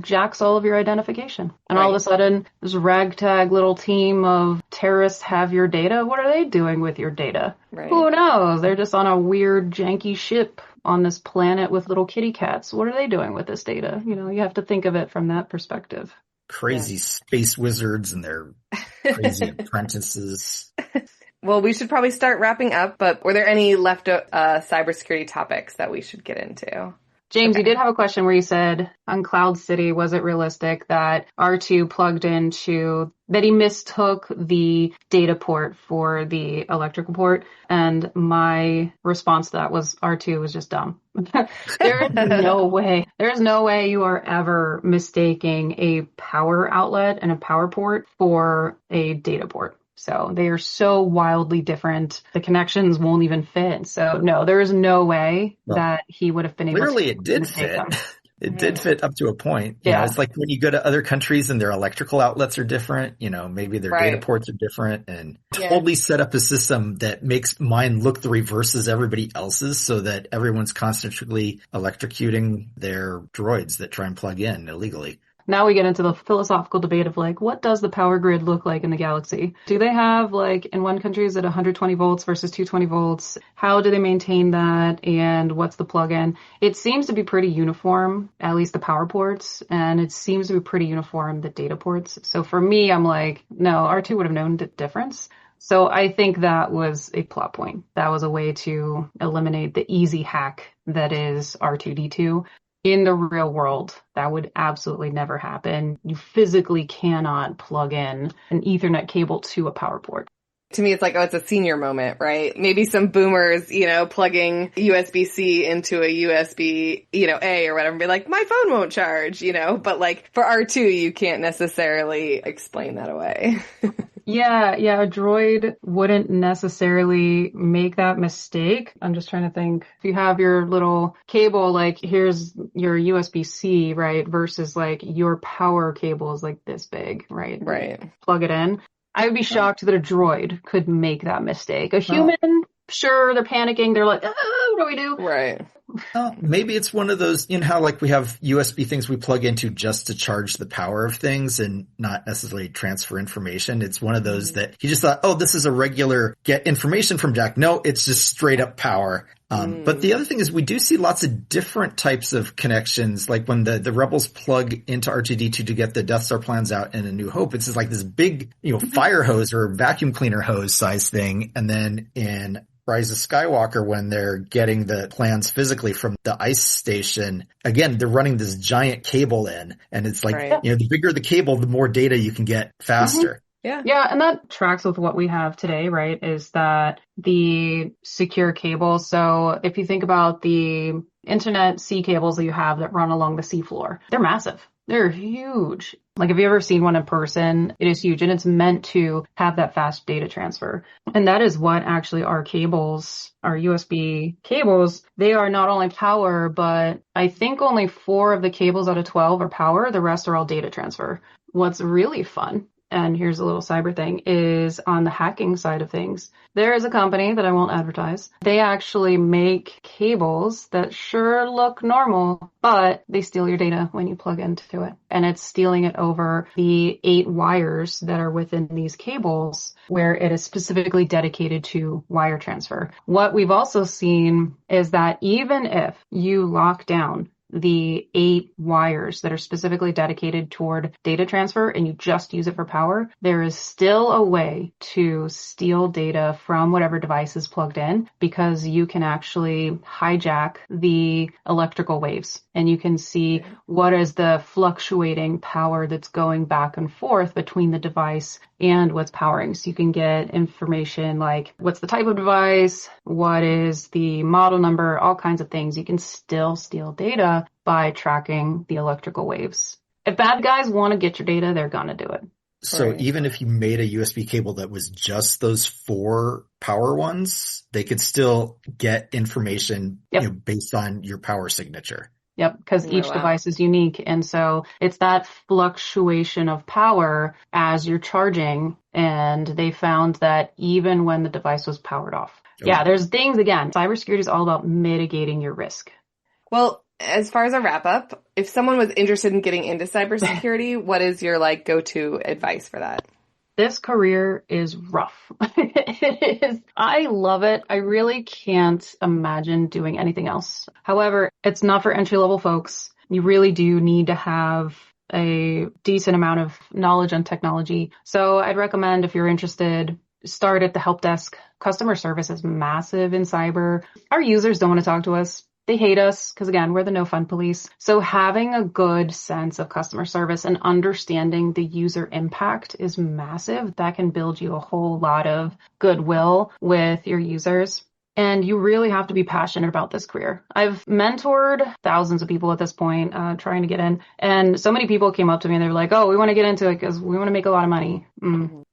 jacks all of your identification. And all of a sudden, this ragtag little team of terrorists have your data. What are they doing with your data? Right. Who knows? They're just on a weird, janky ship on this planet with little kitty cats. What are they doing with this data? You have to think of it from that perspective. Crazy space wizards and their crazy apprentices. Well, we should probably start wrapping up, but were there any left cybersecurity topics that we should get into? James, Okay. you did have a question where you said on Cloud City, was it realistic that R2 plugged into, that he mistook the data port for the electrical port? And my response to that was R2 was just dumb. There's no way you are ever mistaking a power outlet and a power port for a data port. So they are so wildly different. The connections won't even fit. So no, there is no way that he would have been able to Clearly it did mistake fit. them. It did fit up to a point. You know, Yeah. it's like when you go to other countries and their electrical outlets are different, you know, maybe their data ports are different, and totally set up a system that makes mine look the reverse as everybody else's so that everyone's constantly electrocuting their droids that try and plug in illegally. Now we get into the philosophical debate of like, what does the power grid look like in the galaxy? Do they have like, in one country is it 120 volts versus 220 volts? How do they maintain that? And what's the plug-in? It seems to be pretty uniform, at least the power ports, and it seems to be pretty uniform, the data ports. So for me, I'm like, no, R2 would have known the difference. So I think that was a plot point. That was a way to eliminate the easy hack that is R2-D2. In the real world, that would absolutely never happen. You physically cannot plug in an Ethernet cable to a power port. To me, it's like, oh, it's a senior moment, right? Maybe some boomers, you know, plugging USB-C into a USB, you know, A or whatever, and be like, my phone won't charge, you know? But like for R2, you can't necessarily explain that away. Yeah, a droid wouldn't necessarily make that mistake. I'm just trying to think. If you have your little cable, like here's your USB-C, right? Versus like your power cable is like this big, right? Right. Plug it in. I would be shocked that a droid could make that mistake. A human, sure, they're panicking. They're like, oh, what do we do? Right. Well, maybe it's one of those, you know how like we have USB things we plug into just to charge the power of things and not necessarily transfer information. It's one of those that he just thought, oh, this is a regular get information from jack. No, it's just straight up power. But the other thing is we do see lots of different types of connections. Like when the rebels plug into R2-D2 to get the Death Star plans out in A New Hope, it's just like this big, you know, fire hose or vacuum cleaner hose size thing. And then in Rise of Skywalker, when they're getting the plans physically from the ice station, again, they're running this giant cable in, and it's like, you know, the bigger the cable, the more data you can get faster. Yeah, and that tracks with what we have today, right? Is that the secure cable. So if you think about the internet sea cables that you have that run along the seafloor, they're massive. They're huge. Like, have you ever seen one in person? It is huge, and it's meant to have that fast data transfer. And that is what actually our cables, our USB cables, they are not only power, but I think only 4 of the cables out of 12 are power. The rest are all data transfer. What's really fun, and here's a little cyber thing, is on the hacking side of things. There is a company that I won't advertise. They actually make cables that sure look normal, but they steal your data when you plug into it. And it's stealing it over the 8 wires that are within these cables, where it is specifically dedicated to wire transfer. What we've also seen is that even if you lock down the 8 wires that are specifically dedicated toward data transfer and you just use it for power, there is still a way to steal data from whatever device is plugged in, because you can actually hijack the electrical waves and you can see what is the fluctuating power that's going back and forth between the device and what's powering. So you can get information like what's the type of device, what is the model number, all kinds of things. You can still steal data by tracking the electrical waves. If bad guys want to get your data, they're going to do it. So even if you made a USB cable that was just those 4 power ones, they could still get information you know, based on your power signature. Yep, because each device is unique. And so it's that fluctuation of power as you're charging. And they found that even when the device was powered off. Okay. Yeah, there's things, again, cybersecurity is all about mitigating your risk. Well, as far as a wrap up, if someone was interested in getting into cybersecurity, what is your like go-to advice for that? This career is rough. It is. I love it. I really can't imagine doing anything else. However, it's not for entry-level folks. You really do need to have a decent amount of knowledge on technology. So I'd recommend, if you're interested, start at the help desk. Customer service is massive in cyber. Our users don't want to talk to us. They hate us because, again, we're the no fun police. So having a good sense of customer service and understanding the user impact is massive. That can build you a whole lot of goodwill with your users. And you really have to be passionate about this career. I've mentored thousands of people at this point, trying to get in. And so many people came up to me and they were like, oh, we want to get into it because we want to make a lot of money.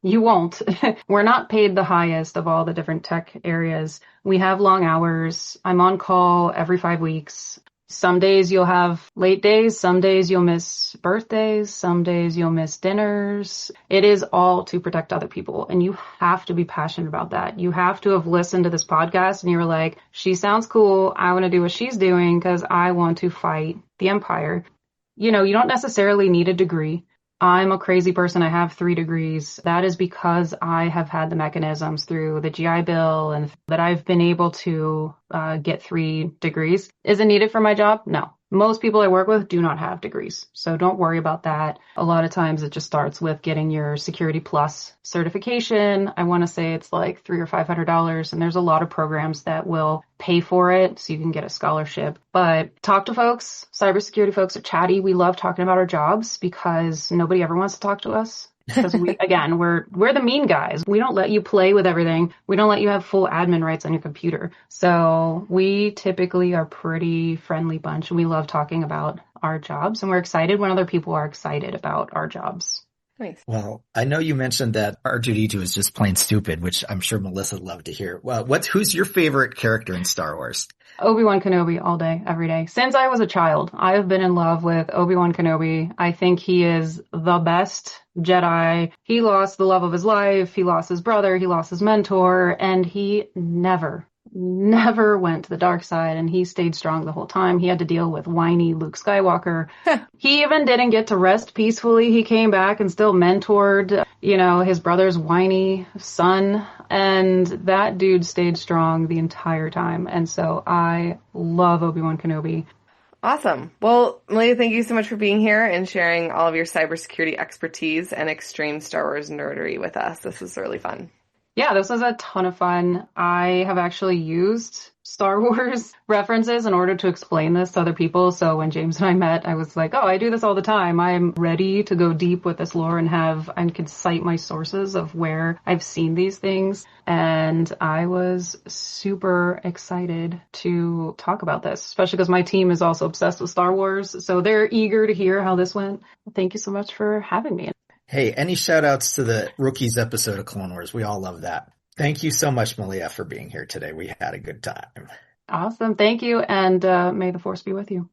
You won't. We're not paid the highest of all the different tech areas. We have long hours. I'm on call every 5 weeks. Some days you'll have late days, some days you'll miss birthdays, some days you'll miss dinners. It is all to protect other people, and you have to be passionate about that. You have to have listened to this podcast and you were like, she sounds cool. I want to do what she's doing because I want to fight the empire. You know, you don't necessarily need a degree. I'm a crazy person. I have 3 degrees. That is because I have had the mechanisms through the GI Bill and that I've been able to get 3 degrees. Is it needed for my job? No. Most people I work with do not have degrees, so don't worry about that. A lot of times it just starts with getting your Security Plus certification. I want to say it's like $300 or $500, and there's a lot of programs that will pay for it so you can get a scholarship. But talk to folks. Cybersecurity folks are chatty. We love talking about our jobs because nobody ever wants to talk to us. Because we're the mean guys. We don't let you play with everything. We don't let you have full admin rights on your computer. So we typically are pretty friendly bunch, and we love talking about our jobs, and we're excited when other people are excited about our jobs. Nice. Well, I know you mentioned that R2-D2 is just plain stupid, which I'm sure Melissa would love to hear. Well, who's your favorite character in Star Wars? Obi-Wan Kenobi all day, every day. Since I was a child, I have been in love with Obi-Wan Kenobi. I think he is the best Jedi. He lost the love of his life. He lost his brother. He lost his mentor. And he never went to the dark side, and he stayed strong the whole time. He had to deal with whiny Luke Skywalker. He even didn't get to rest peacefully. He came back and still mentored, his brother's whiny son. And that dude stayed strong the entire time. And so I love Obi-Wan Kenobi. Awesome. Well, Malia, thank you so much for being here and sharing all of your cybersecurity expertise and extreme Star Wars nerdery with us. This was really fun. Yeah, this was a ton of fun. I have actually used Star Wars references in order to explain this to other people. So when James and I met, I was like, oh, I do this all the time. I'm ready to go deep with this lore and I could cite my sources of where I've seen these things. And I was super excited to talk about this, especially because my team is also obsessed with Star Wars. So they're eager to hear how this went. Thank you so much for having me. Hey, any shout outs to the Rookies episode of Clone Wars? We all love that. Thank you so much, Malia, for being here today. We had a good time. Awesome. Thank you. And may the Force be with you.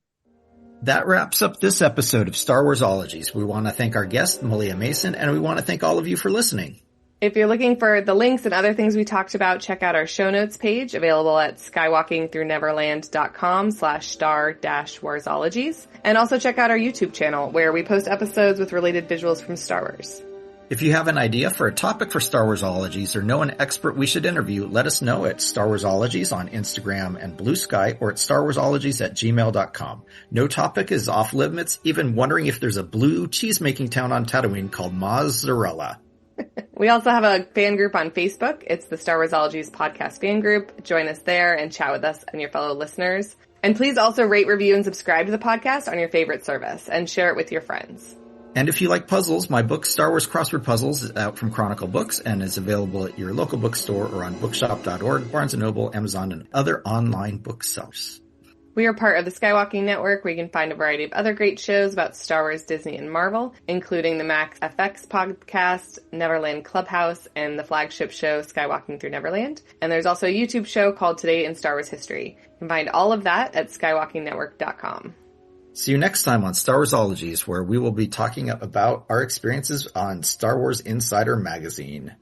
That wraps up this episode of Star Warsologies. We want to thank our guest, Malia Mason, and we want to thank all of you for listening. If you're looking for the links and other things we talked about, check out our show notes page available at skywalkingthroughneverland.com/star-warsologies. And also check out our YouTube channel where we post episodes with related visuals from Star Wars. If you have an idea for a topic for Star Warsologies or know an expert we should interview, let us know at Star Warsologies on Instagram and Blue Sky or at starwarsologies@gmail.com. No topic is off limits, even wondering if there's a blue cheese-making town on Tatooine called Mozzarella. We also have a fan group on Facebook. It's the Star Warsologies podcast fan group. Join us there and chat with us and your fellow listeners. And please also rate, review, and subscribe to the podcast on your favorite service and share it with your friends. And if you like puzzles, my book, Star Wars Crossword Puzzles, is out from Chronicle Books and is available at your local bookstore or on bookshop.org, Barnes & Noble, Amazon, and other online booksellers. We are part of the Skywalking Network, where you can find a variety of other great shows about Star Wars, Disney, and Marvel, including the Max FX podcast, Neverland Clubhouse, and the flagship show Skywalking Through Neverland. And there's also a YouTube show called Today in Star Wars History. You can find all of that at skywalkingnetwork.com. See you next time on Star Warsologies, where we will be talking about our experiences on Star Wars Insider Magazine.